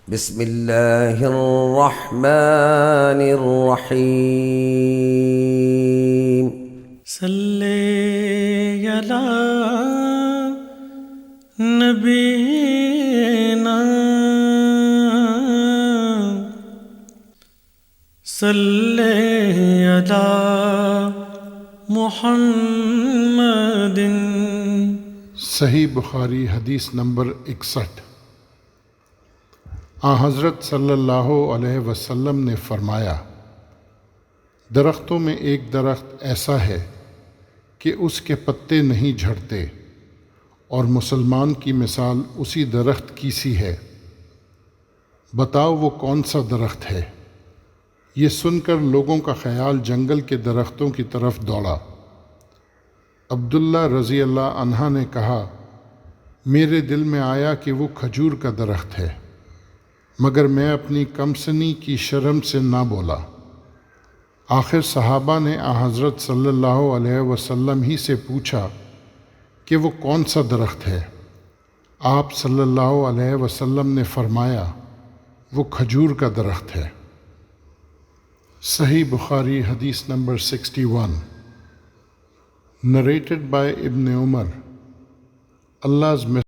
بسم الله الرحمن الرحيم. صلی علی نبینا صلی علی محمد. صحیح بخاری حدیث نمبر 61۔ حضرت صلی اللہ علیہ وسلم نے فرمایا، درختوں میں ایک درخت ایسا ہے کہ اس کے پتے نہیں جھڑتے، اور مسلمان کی مثال اسی درخت کی سی ہے۔ بتاؤ وہ کون سا درخت ہے؟ یہ سن کر لوگوں کا خیال جنگل کے درختوں کی طرف دوڑا۔ عبداللہ رضی اللہ عنہ نے کہا، میرے دل میں آیا کہ وہ کھجور کا درخت ہے، مگر میں اپنی کمسنی کی شرم سے نہ بولا۔ آخر صحابہ نے حضرت صلی اللہ علیہ وسلم ہی سے پوچھا کہ وہ کون سا درخت ہے؟ آپ صلی اللہ علیہ وسلم نے فرمایا، وہ کھجور کا درخت ہے۔ صحیح بخاری حدیث number 61۔ Narrated by Ibn Umar. Allah's